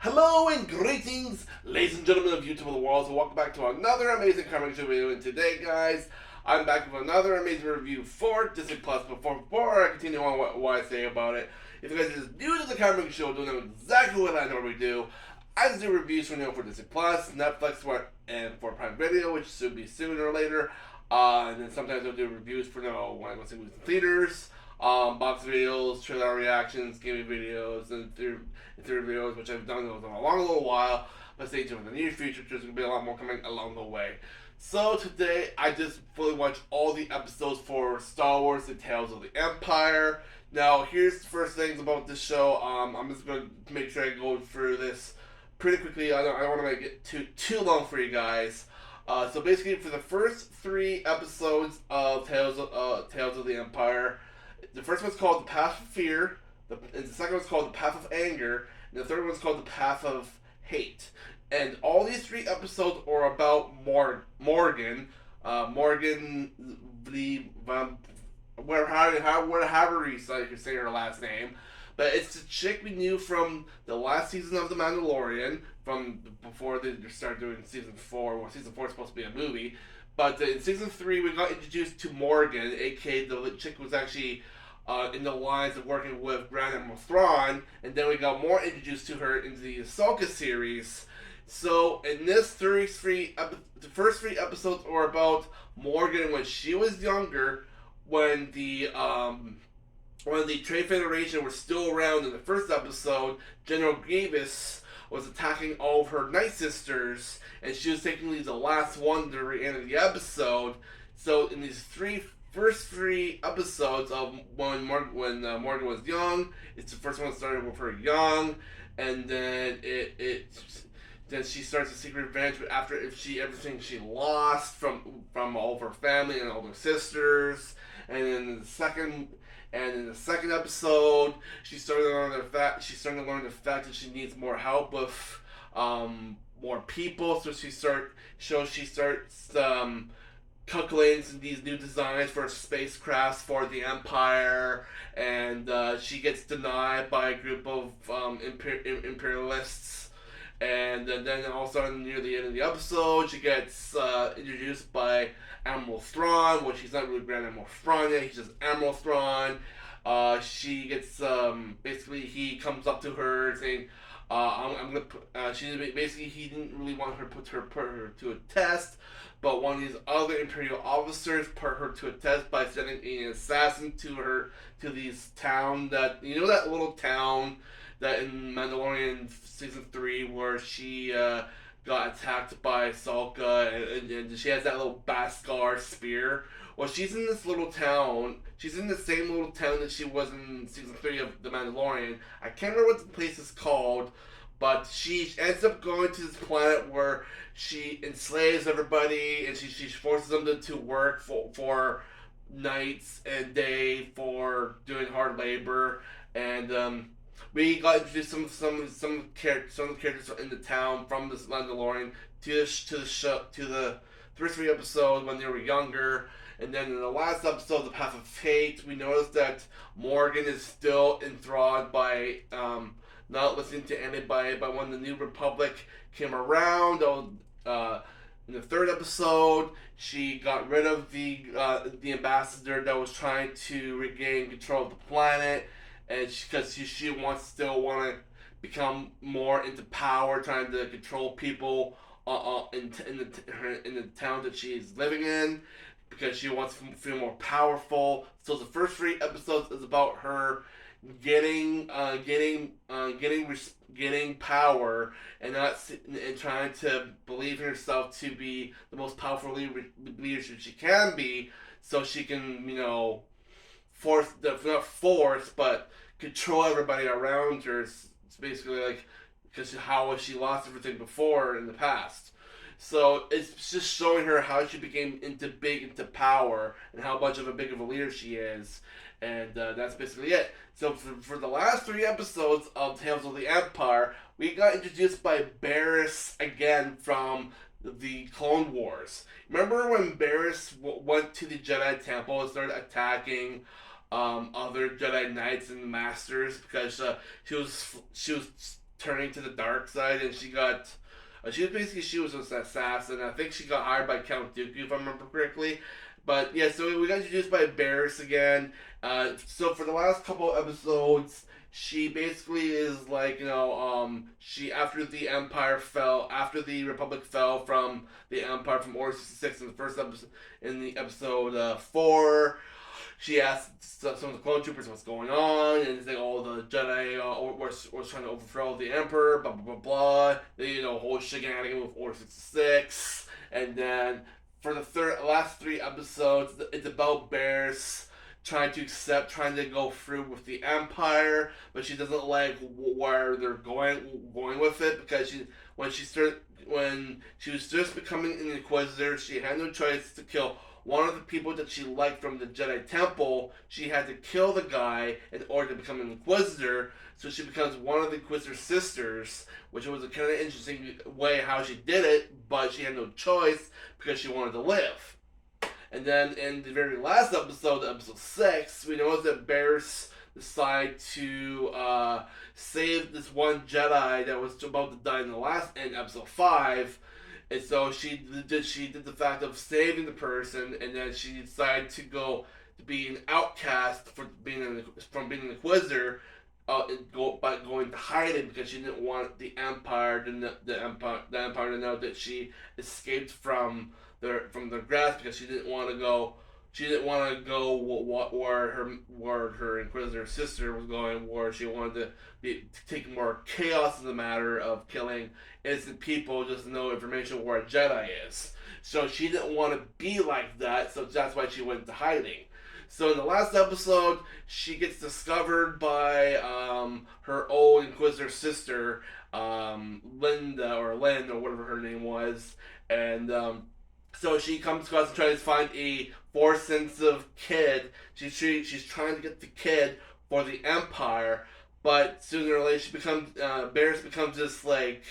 Hello and greetings, ladies and gentlemen of YouTube of the world. So welcome back to another amazing comic video. And today, guys, I'm back with another amazing review for Disney Plus. Before I continue on what I say about it, if you guys are just new to the comic show, don't know exactly what I normally do. I just do reviews for Disney Plus, Netflix, and for Prime Video, which should be sooner or later. And then sometimes I'll do reviews for when I go see movies in theaters. Box videos, trailer reactions, gaming videos, and theory videos, which I've done those in a little while. But stay tuned in the near future, there's going to be a lot more coming along the way. So today, I just fully watched all the episodes for Star Wars: The Tales of the Empire. Now, here's the first things about this show. I'm just going to make sure I go through this pretty quickly. I don't want to make it too long for you guys. So basically, for the first 3 episodes of Tales of the Empire, the first one's called The Path of Fear, and the second one's called The Path of Anger, and the third one's called The Path of Hate. And all these 3 episodes are about Morgan, however you say her last name. But it's the chick we knew from the last season of The Mandalorian, from before they started doing season 4. Well, season 4 is supposed to be a movie. But in season 3, we got introduced to Morgan, aka the chick was actually in the lines of working with Grand Admiral Thrawn, and then we got more introduced to her in the Ahsoka series. So in this the first 3 episodes are about Morgan when she was younger, when the Trade Federation was still around. In the first episode, General Grievous was attacking all of her Night Sisters, and she was technically the last one to the end of the episode. So in these first three episodes of when Morgan was young, it's the first one that started with her young, and then then she starts to seek revenge. But after everything she lost from all of her family and all her sisters, and in the second episode, she's starting to learn the fact that she needs more help with more people. So she starts calculating these new designs for spacecrafts for the Empire, and she gets denied by a group of imperialists. And then also near the end of the episode, she gets introduced by Admiral Thrawn. Well, she's not really Grand Admiral Thrawn yet, he's just Admiral Thrawn. She gets basically he comes up to her saying, I'm gonna put, he didn't really want her to put her to a test, but one of these other Imperial officers put her to a test by sending an assassin to this town that that little town that in Mandalorian season 3 where she got attacked by Ahsoka, and she has that little Beskar spear. Well, she's in this little town. She's in the same little town that she was in season 3 of The Mandalorian. I can't remember what the place is called, but she ends up going to this planet where she enslaves everybody, and she forces them to work for nights and day for doing hard labor. And we got introduced some of the characters in the town from this Mandalorian to the first 3 episodes when they were younger. And then in the last episode, The Path of Hate, we noticed that Morgan is still enthralled by not listening to anybody. But when the New Republic came around, in the 3rd episode, she got rid of the ambassador that was trying to regain control of the planet, and because she still want to become more into power, trying to control people in the town that she's living in, because she wants to feel more powerful. So the first 3 episodes is about her getting power, and trying to believe in herself to be the most powerful leader she can be, so she can control everybody around her. It's basically like, because how she lost everything before in the past. So it's just showing her how she became into power, and how much of a big of a leader she is. And that's basically it. So for the last 3 episodes of Tales of the Empire, we got introduced by Barriss again from the Clone Wars. Remember when Barriss went to the Jedi Temple and started attacking other Jedi Knights and Masters because she was turning to the dark side, and she was an assassin. I think she got hired by Count Dooku, if I remember correctly. But yeah, so we got introduced by Barriss again. So for the last couple of episodes, she basically is like, she, after the Empire fell, after the Republic fell from the Empire from Order 66 in the first episode, in the episode 4, she asked some of the clone troopers what's going on, and they all the Jedi was trying to overthrow the Emperor, blah blah blah blah. They, whole shenanigan with Order 66, and then for the last 3 episodes, it's about Barriss trying to go through with the Empire, but she doesn't like where they're going with it, because when she was just becoming an Inquisitor, she had no choice to kill one of the people that she liked from the Jedi Temple. She had to kill the guy in order to become an Inquisitor, so she becomes one of the Inquisitor's sisters, which was a kind of interesting way how she did it, but she had no choice because she wanted to live. And then in the very last episode, episode 6, we noticed that Barriss decided to save this one Jedi that was about to die in episode 5. And so she did the fact of saving the person, and then she decided to go to be an outcast from being an Inquisitor, by going to hiding, because she didn't want the Empire to know that she escaped from their grasp, because she didn't want to go. She didn't want to go where her Inquisitor sister was going, where she wanted to take more chaos in the matter of killing innocent people just to know information where a Jedi is. So she didn't want to be like that, so that's why she went into hiding. So in the last episode, she gets discovered by her old Inquisitor sister, Linda, or Lynn, or whatever her name was, and so she comes across and tries to find a Force-sensitive kid. She's trying to get the kid for the Empire, but sooner or later Barriss becomes this like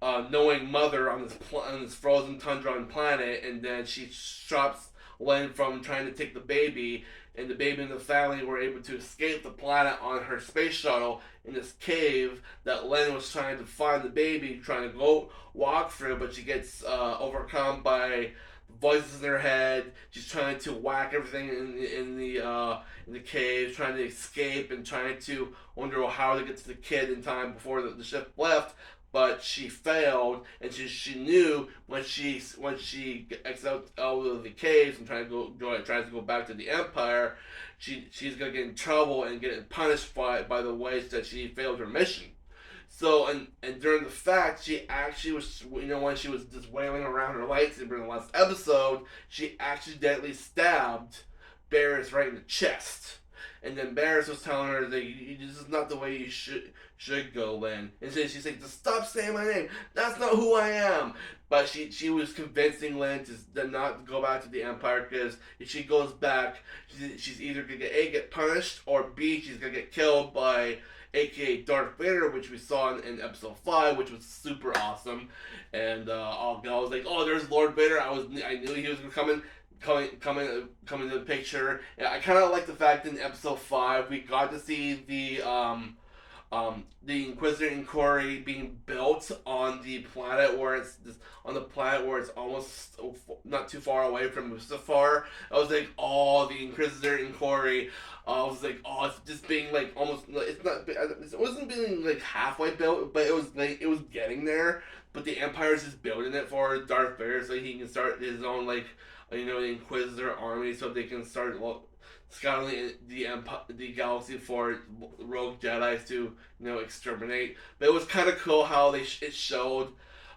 knowing mother on this frozen tundra planet, and then she stops Len from trying to take the baby, and the baby and the family were able to escape the planet on her space shuttle in this cave that Len was trying to find the baby, trying to go walk through, but she gets overcome by voices in her head. She's trying to whack everything in the cave, trying to escape and trying to wonder how to get to the kid in time before the ship left. But she failed, and she knew when she exits out of the caves and tries to go back to the Empire, she's gonna get in trouble and get punished by the ways that she failed her mission. So and during the fact, she actually was, when she was just wailing around her lightsaber in the last episode, she accidentally stabbed Barriss right in the chest. And then Barriss was telling her that this is not the way you should go, Lynn. And then she's like, just stop saying my name. That's not who I am. But she was convincing Lynn to not go back to the Empire, because if she goes back, she's either going to get punished, or B, she's going to get killed by aka Darth Vader, which we saw in episode 5, which was super awesome. And I was like, oh, there's Lord Vader. I knew he was coming into the picture. And I kind of like the fact that in episode 5 we got to see the Inquisitor Inquiry being built on the planet where it's almost not too far away from Mustafar. I was like, oh, the Inquisitor Inquiry. I was like, oh, it's just being like almost. It wasn't being like halfway built, but it was getting there. But the Empire's just building it for Darth Vader so he can start his own the Inquisitor army, so they can start scouting the galaxy for rogue Jedi's to exterminate. But it was kind of cool how it showed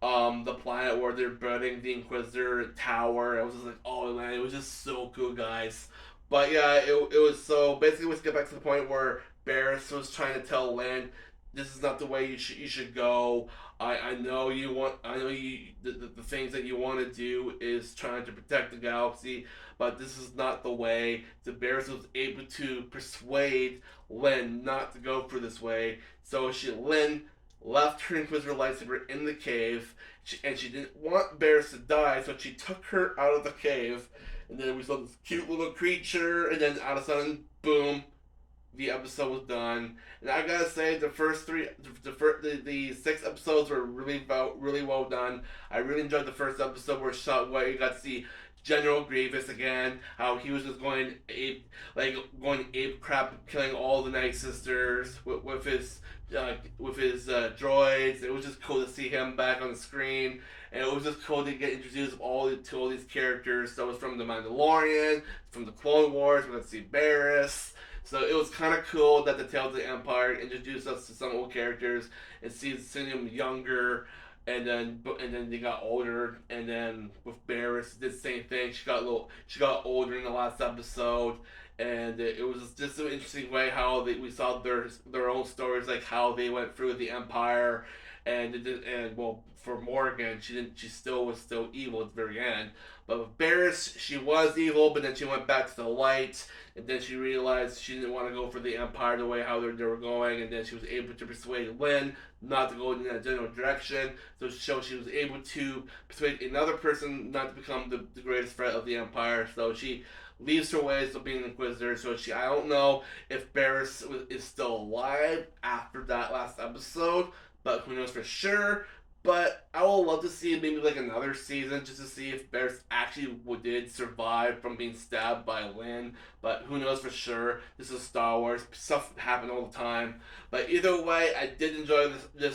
the planet where they're building the Inquisitor tower. I was just like, oh man, it was just so cool, guys. But yeah, it was, so basically let's get back to the point where Barriss was trying to tell Lan, this is not the way you should go. I know the things that you want to do is trying to protect the galaxy, but this is not the way. The Barriss was able to persuade Lynn not to go for this way, so Lynn left her Inquisitor lightsaber in the cave, and she didn't want Barriss to die, so she took her out of the cave, and then we saw this cute little creature, and then all of a sudden, boom, the episode was done. And I gotta say, the first three, the 6 episodes were really well done. I really enjoyed the first episode where you got to see General Grievous again, how he was just going ape crap, killing all the Night Sisters with his droids. It was just cool to see him back on the screen, and it was just cool to get introduced to all these characters. So it was from the Mandalorian, from the Clone Wars. We got to see Barriss. So it was kind of cool that the Tales of the Empire introduced us to some old characters and seeing them younger, and then they got older, and then with Barriss did the same thing. She got older in the last episode, and it was just an interesting way how we saw their own stories, like how they went through the Empire, and well, for Morgan, she still was evil at the very end. But with Barriss, she was evil, but then she went back to the light, and then she realized she didn't want to go for the Empire the way how they were going, and then she was able to persuade Lynn not to go in that general direction. So she was able to persuade another person not to become the greatest threat of the Empire. So she leaves her ways of being an Inquisitor. So I don't know if Barriss is still alive after that last episode, but who knows for sure. But I would love to see maybe like another season just to see if Barriss actually did survive from being stabbed by Lynn. But who knows for sure? This is Star Wars. Stuff happen all the time. But either way, I did enjoy the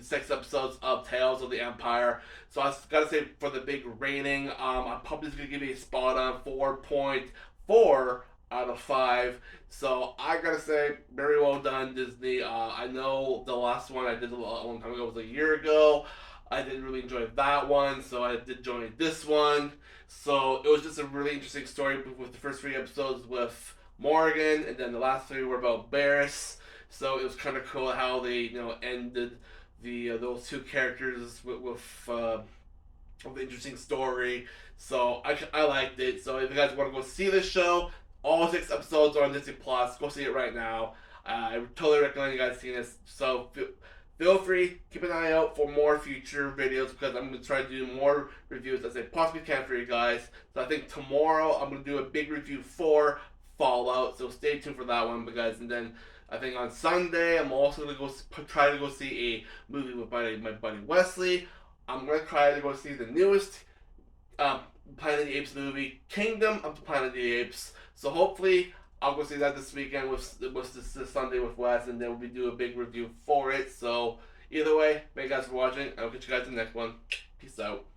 6 episodes of Tales of the Empire. So I gotta say, for the big rating, I'm probably just gonna give you a spot on 4.4 out of 5. So I gotta say, very well done, Disney. I know the last one I did a long time ago was a year ago. I didn't really enjoy that one, so I did join this one. So it was just a really interesting story with the first 3 episodes with Morgan, and then the last 3 were about Barriss. So it was kind of cool how they ended the those 2 characters with an interesting story. So I liked it. So if you guys want to go see this show, all 6 episodes are on Disney Plus. Go see it right now. I totally recommend you guys see this. So feel free, keep an eye out for more future videos because I'm going to try to do more reviews as I possibly can for you guys. So I think tomorrow I'm going to do a big review for Fallout. So stay tuned for that one, guys. And then I think on Sunday I'm also going to try to go see a movie with my buddy Wesley. I'm going to try to go see the newest Planet of the Apes movie, Kingdom of the Planet of the Apes. So hopefully I'll go see that this weekend with this Sunday with Wes, and then we'll do a big review for it. So either way, thank you guys for watching. I'll catch you guys in the next one. Peace out.